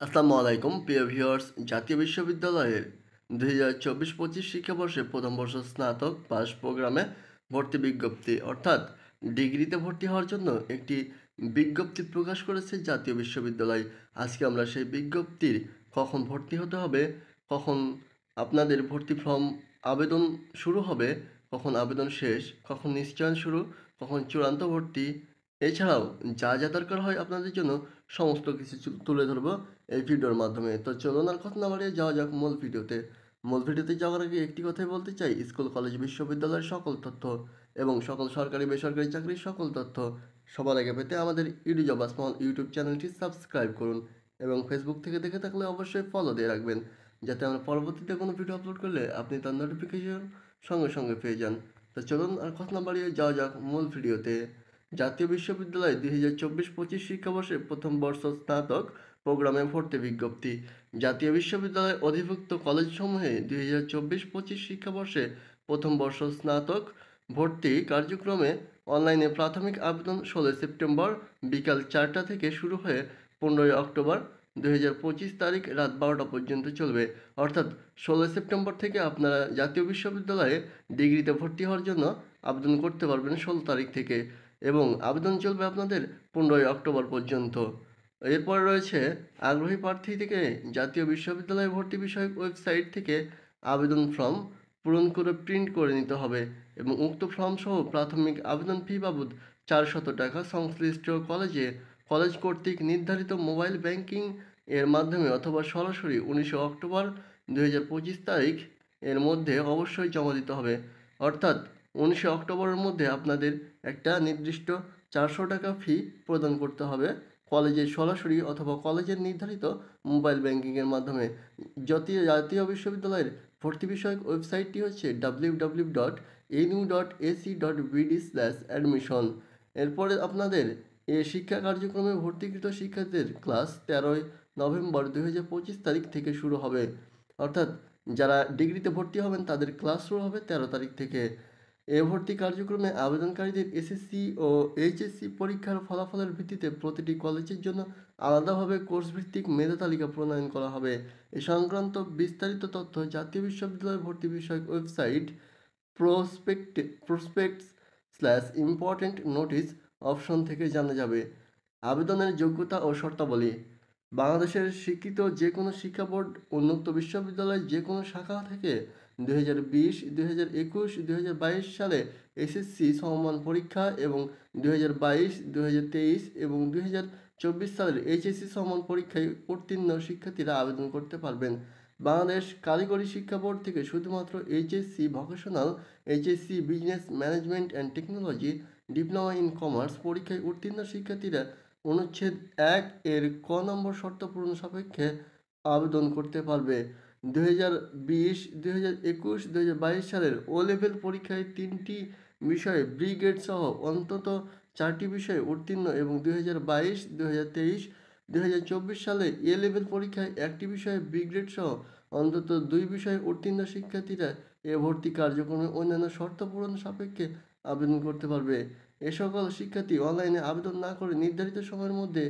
আসসালামু আলাইকুম প্রিয় ভিউয়ার্স। জাতীয় বিশ্ববিদ্যালয়ের 2024-25 শিক্ষাবর্ষে প্রথম বর্ষ স্নাতক পাস প্রোগ্রামে ভর্তি বিজ্ঞপ্তি অর্থাৎ ডিগ্রিতে ভর্তি হওয়ার জন্য একটি বিজ্ঞপ্তি প্রকাশ করেছে জাতীয় বিশ্ববিদ্যালয়। আজকে আমরা সেই বিজ্ঞপ্তির কখন ভর্তি হতে হবে, কখন আপনাদের ভর্তি ফর্ম আবেদন শুরু হবে, কখন আবেদন শেষ, কখন নিশ্চয়ন শুরু, কখন চূড়ান্ত ভর্তি, এছাড়াও যা যা দরকার হয় আপনাদের জন্য সমস্ত কিছু তুলে ধরবো এই ভিডিওর মাধ্যমে। তো চলুন আর কথা না বাড়িয়ে যাওয়া যাক মূল ভিডিওতে যাওয়ার আগে একটি কথাই বলতে চাই, স্কুল কলেজ বিশ্ববিদ্যালয়ের সকল তথ্য এবং সকল সরকারি বেসরকারি চাকরির সকল তথ্য সবার আগে পেতে আমাদের ইডি জব স্মল ইউটিউব চ্যানেলটি সাবস্ক্রাইব করুন এবং ফেসবুক থেকে দেখে থাকলে অবশ্যই ফলো দিয়ে রাখবেন, যাতে আমরা পরবর্তীতে কোনো ভিডিও আপলোড করলে আপনি তার নোটিফিকেশন সঙ্গে সঙ্গে পেয়ে যান। তো চলুন আর কথা না বাড়িয়ে যাওয়া যাক মূল ভিডিওতে। জাতীয় বিশ্ববিদ্যালয় 2024-25 শিক্ষাবর্ষে প্রথম বর্ষ স্নাতক প্রোগ্রামে ভর্তি বিজ্ঞপ্তি। জাতীয় বিশ্ববিদ্যালয়ের অধিভুক্ত কলেজসমূহে 2024-25 শিক্ষাবর্ষে প্রথম বর্ষ স্নাতক ভর্তি কার্যক্রমে অনলাইনে প্রাথমিক আবেদন 16 সেপ্টেম্বর বিকাল 4টা থেকে শুরু হয়ে 15 অক্টোবর 2025 তারিখ রাত 12টা পর্যন্ত চলবে। অর্থাৎ 16 সেপ্টেম্বর থেকে আপনারা জাতীয় বিশ্ববিদ্যালয়ে ডিগ্রিতে ভর্তি হওয়ার জন্য আবেদন করতে পারবেন 16 তারিখ থেকে, এবং আবেদন চলবে আপনাদের 15 অক্টোবর পর্যন্ত। এরপর রয়েছে আগ্রহী প্রার্থী থেকে জাতীয় বিশ্ববিদ্যালয়ে ভর্তি বিষয়ক ওয়েবসাইট থেকে আবেদন ফর্ম পূরণ করে প্রিন্ট করে নিতে হবে এবং উক্ত ফর্ম সহ প্রাথমিক আবেদন ফি বাবদ 400 টাকা সংশ্লিষ্ট কলেজ কর্তৃক নির্ধারিত মোবাইল ব্যাংকিং এর মাধ্যমে অথবা সরাসরি 19 অক্টোবর 2025 তারিখ এর মধ্যে অবশ্যই জমা দিতে হবে। অর্থাৎ 19 অক্টোবরের মধ্যে আপনাদের একটা নির্দিষ্ট 400 টাকা ফি প্রদান করতে হবে কলেজের সরাসরি অথবা কলেজের নির্ধারিত মোবাইল ব্যাংকিংয়ের মাধ্যমে। জাতীয় বিশ্ববিদ্যালয়ের ভর্তি বিষয়ক ওয়েবসাইটটি হচ্ছে www.nu.ac.bd/admission। এরপরে আপনাদের শিক্ষা কার্যক্রমে ভর্তিকৃত শিক্ষার্থীদের ক্লাস 13 নভেম্বর 2025 তারিখ থেকে শুরু হবে। অর্থাৎ যারা ডিগ্রিতে ভর্তি হবেন তাদের ক্লাস শুরু হবে 13 তারিখ থেকে। এ ভর্তি কার্যক্রমে আবেদনকারীদের এসএসসি ও এইচএসসি পরীক্ষার ফলাফলের ভিত্তিতে প্রতিটি কলেজের জন্য আলাদাভাবে কোর্সভিত্তিক মেধা তালিকা প্রণয়ন করা হবে। এ সংক্রান্ত বিস্তারিত তথ্য জাতীয় বিশ্ববিদ্যালয়ের ভর্তি বিষয়ক ওয়েবসাইট prospects/ইম্পর্টেন্ট নোটিস অপশন থেকে জানা যাবে। আবেদনের যোগ্যতা ও শর্তাবলী। বাংলাদেশের স্বীকৃত যে কোনো শিক্ষা বোর্ড উন্মুক্ত বিশ্ববিদ্যালয়ের যে কোনো শাখা থেকে 2020, 2021, 2022 সালে এসএসসি সমমান পরীক্ষা এবং 2022, 2023 এবং 2024 সালের এইচএসসি সমমান পরীক্ষায় উত্তীর্ণ শিক্ষার্থীরা আবেদন করতে পারবেন। বাংলাদেশ কারিগরি শিক্ষা বোর্ড থেকে শুধুমাত্র HSC vocational, HSC business management and technology, diploma in commerce পরীক্ষায় উত্তীর্ণ শিক্ষার্থীরা অনুচ্ছেদ 1 এর ক নম্বর শর্ত পূরণ সাপেক্ষে আবেদন করতে পারবে। 2020, 2021, 2022 সালের ও লেভেল পরীক্ষায় 3টি বিষয়ে বি গ্রেড সহ অন্তত 4টি বিষয়ে উত্তীর্ণ এবং 2022, 2023, 2024 সালে এ লেভেল পরীক্ষায় 1টি বিষয়ে বি গ্রেড সহ অন্তত 2 বিষয়ে উত্তীর্ণ শিক্ষার্থীরা এ ভর্তি কার্যক্রমে অন্যান্য শর্ত পূরণ সাপেক্ষে আবেদন করতে পারবে। এ সকল শিক্ষার্থী অনলাইনে আবেদন না করে নির্ধারিত সময়ের মধ্যে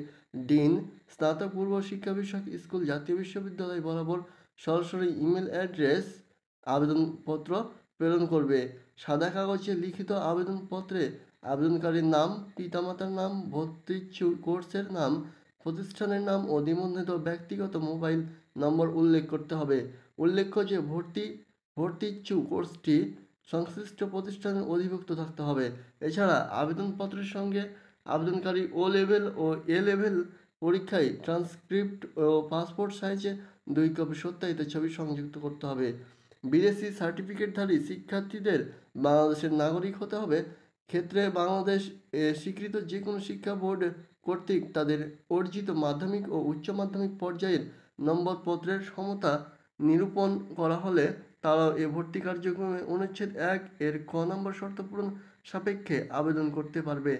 ডিন, স্নাতক পূর্ব শিক্ষা বিষয়ক স্কুল, জাতীয় বিশ্ববিদ্যালয় বরাবর সরাসরি ইমেল অ্যাড্রেস আবেদনপত্র প্রেরণ করবে। সাদা কাগজে লিখিত আবেদনপত্রে আবেদনকারীর নাম, পিতামাতার নাম, ভর্তি কোর্সের নাম, প্রতিষ্ঠানের নাম ও নিবন্ধিত ব্যক্তিগত মোবাইল নম্বর উল্লেখ করতে হবে। উল্লেখ্য যে ভর্তি ইচ্ছুক কোর্সটি সংশ্লিষ্ট প্রতিষ্ঠানের অধিভুক্ত থাকতে হবে। এছাড়া আবেদনপত্রের সঙ্গে আবেদনকারী ও লেভেল ও এ লেভেল পরীক্ষায় ট্রান্সক্রিপ্ট ও পাসপোর্ট সাইজে 2 কপি সত্যায়িত ছবি সংযুক্ত করতে হবে। বিদেশি সার্টিফিকেটধারী শিক্ষার্থীদের বাংলাদেশের নাগরিক হতে হবে। ক্ষেত্রে বাংলাদেশ স্বীকৃত যে কোনো শিক্ষা বোর্ড কর্তৃক তাদের অর্জিত মাধ্যমিক ও উচ্চ মাধ্যমিক পর্যায়ের নম্বরপত্রের সমতা নিরূপণ করা হলে তারাও এ ভর্তি কার্যক্রমে অনুচ্ছেদ 1 এর ক নম্বর শর্ত পূরণ সাপেক্ষে আবেদন করতে পারবে।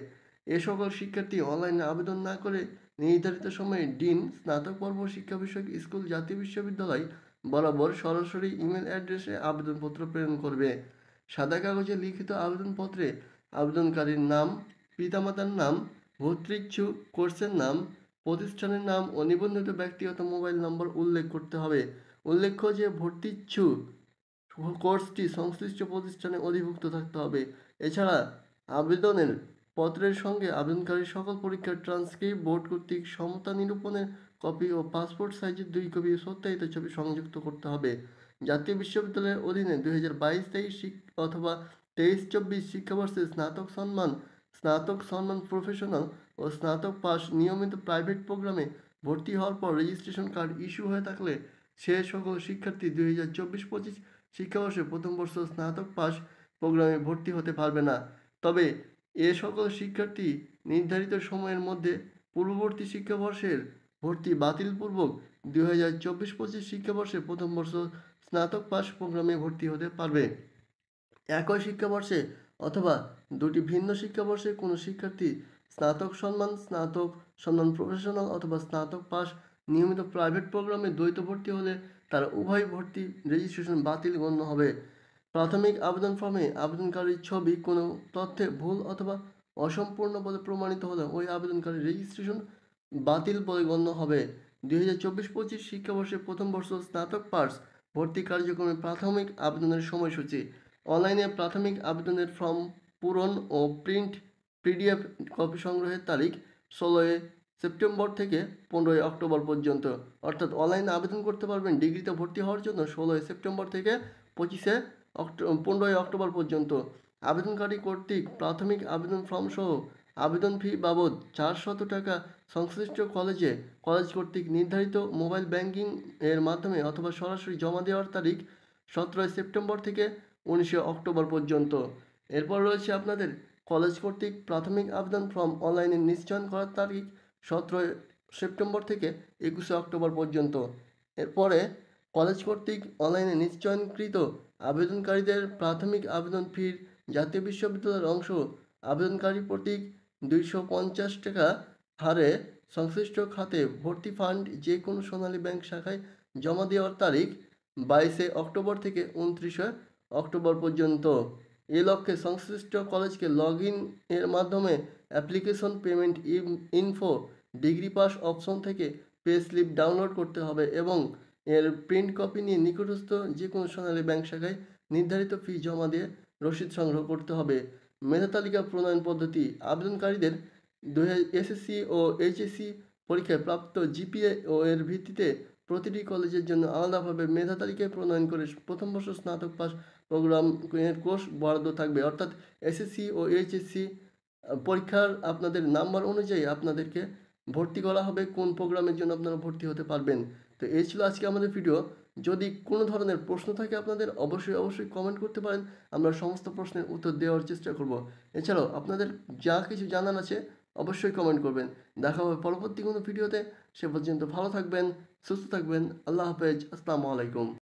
এ সকল শিক্ষার্থী অনলাইনে আবেদন না করে নির্ধারিত সময়ে ডিন, স্নাতক পর্ব শিক্ষা বিষয়ক স্কুল, জাতীয় বিশ্ববিদ্যালয় বরাবর সরাসরি ইমেল অ্যাড্রেসে আবেদনপত্র প্রেরণ করবে। সাদা কাগজে লিখিত আবেদনপত্রে আবেদনকারীর নাম, পিতামাতার নাম, ভর্তি ইচ্ছুক কোর্সের নাম, প্রতিষ্ঠানের নাম ও নিবন্ধিত ব্যক্তিগত মোবাইল নম্বর উল্লেখ করতে হবে। উল্লেখ্য যে ভর্তিচ্ছু কোর্সটি সংশ্লিষ্ট প্রতিষ্ঠানে অধিভুক্ত থাকতে হবে। এছাড়া আবেদনের পত্রের সঙ্গে আবেদনকারীর সকল পরীক্ষার ট্রান্সক্রিপ্ট, বোর্ড কর্তৃক সমতা নিরূপণের কপি ও পাসপোর্ট সাইজের 2 কপি সত্যায়িত ছবি সংযুক্ত করতে হবে। জাতীয় বিশ্ববিদ্যালয়ের অধীনে 2022-23 অথবা 23-24 শিক্ষাবর্ষে স্নাতক সম্মান প্রফেশনাল ও স্নাতক পাস নিয়মিত প্রাইভেট প্রোগ্রামে ভর্তি হওয়ার পর রেজিস্ট্রেশন কার্ড ইস্যু হয়ে থাকলে সে সকল শিক্ষার্থী 2024-25 শিক্ষাবর্ষে প্রথম বর্ষ স্নাতক পাস প্রোগ্রামে ভর্তি হতে পারবে না। তবে এ সকল শিক্ষার্থী নির্ধারিত সময়ের মধ্যে পূর্ববর্তী শিক্ষাবর্ষের ভর্তি বাতিলপূর্বক 2024-25 শিক্ষাবর্ষে প্রথম বর্ষ স্নাতক পাস প্রোগ্রামে ভর্তি হতে পারবে। একই শিক্ষাবর্ষে অথবা দুটি ভিন্ন শিক্ষাবর্ষে কোনো শিক্ষার্থী স্নাতক সম্মান প্রফেশনাল অথবা স্নাতক পাস নিয়মিত প্রাইভেট প্রোগ্রামে দ্বৈত ভর্তি হলে তার উভয় ভর্তি রেজিস্ট্রেশন বাতিল গণ্য হবে। প্রাথমিক আবেদন ফর্মে আবেদনকারীর ছবি কোনো তথ্যে ভুল অথবা অসম্পূর্ণ বলে প্রমাণিত হলে ওই আবেদনকারীর রেজিস্ট্রেশন বাতিল বলে গণ্য হবে। 2024-25 শিক্ষাবর্ষে প্রথম বর্ষ স্নাতক পাস ভর্তি কার্যক্রমে প্রাথমিক আবেদনের সময়সূচি। অনলাইনে প্রাথমিক আবেদনের ফর্ম পূরণ ও প্রিন্ট পিডিএফ কপি সংগ্রহের তারিখ 16 সেপ্টেম্বর থেকে 15 অক্টোবর পর্যন্ত। অর্থাৎ অনলাইনে আবেদন করতে পারবেন ডিগ্রিতে ভর্তি হওয়ার জন্য 16 সেপ্টেম্বর থেকে 15 অক্টোবর পর্যন্ত। আবেদনকারী কর্তৃক প্রাথমিক আবেদন ফর্ম সহ আবেদন ফি বাবদ 400 টাকা সংশ্লিষ্ট কলেজ কর্তৃক নির্ধারিত মোবাইল ব্যাংকিং এর মাধ্যমে অথবা সরাসরি জমা দেওয়ার তারিখ 17 সেপ্টেম্বর থেকে 19 অক্টোবর পর্যন্ত। এরপর রয়েছে আপনাদের কলেজ কর্তৃক প্রাথমিক আবেদন ফর্ম অনলাইনে নিশ্চয়ন করার তারিখ 17 সেপ্টেম্বর থেকে 21 অক্টোবর পর্যন্ত। এরপরে কলেজ কর্তৃক অনলাইনে নিশ্চয়নকৃত আবেদনকারীদের প্রাথমিক আবেদন ফির জাতীয় বিশ্ববিদ্যালয়ের অংশ আবেদনকারী কর্তৃক 250 টাকা হারে সংশ্লিষ্ট খাতে ভর্তি ফান্ড যে কোনো সোনালী ব্যাংক শাখায় জমা দেওয়ার তারিখ 22 অক্টোবর থেকে 29 অক্টোবর পর্যন্ত। এ লক্ষ্যে সংশ্লিষ্ট কলেজকে লগ ইন এর মাধ্যমে application payment info degree pass option থেকে পে স্লিপ ডাউনলোড করতে হবে এবং এর প্রিন্ট কপি নিয়ে নিকটস্থ যে কোনো সোনালী ব্যাংক শাখায় নির্ধারিত ফি জমা দিয়ে রসিদ সংগ্রহ করতে হবে। মেধা তালিকা প্রণয়ন পদ্ধতি আবেদনকারীদের এসএসসি ও এইচএসসি পরীক্ষায় প্রাপ্ত জিপিএ ও এর ভিত্তিতে প্রতিটি কলেজের জন্য আলাদাভাবে মেধা তালিকায় প্রণয়ন করে প্রথম বর্ষ স্নাতক পাস প্রোগ্রাম কোর্স বরাদ্দ থাকবে। অর্থাৎ এসএসসি ও এইচএসসি পরীক্ষার আপনাদের নাম্বার অনুযায়ী আপনাদেরকে ভর্তি করা হবে কোন প্রোগ্রামের জন্য আপনারা ভর্তি হতে পারবেন। তো এই ছিল আজকে আমাদের ভিডিও। যদি কোনো ধরনের প্রশ্ন থাকে আপনাদের অবশ্যই কমেন্ট করতে পারেন, আমরা সমস্ত প্রশ্নের উত্তর দেওয়ার চেষ্টা করব। এছাড়াও আপনাদের যা কিছু জানার আছে অবশ্যই কমেন্ট করবেন। দেখা হবে পরবর্তী কোনো ভিডিওতে। সে পর্যন্ত ভালো থাকবেন, সুস্থ থাকবেন। আল্লাহ হাফেজ, আসসালামু আলাইকুম।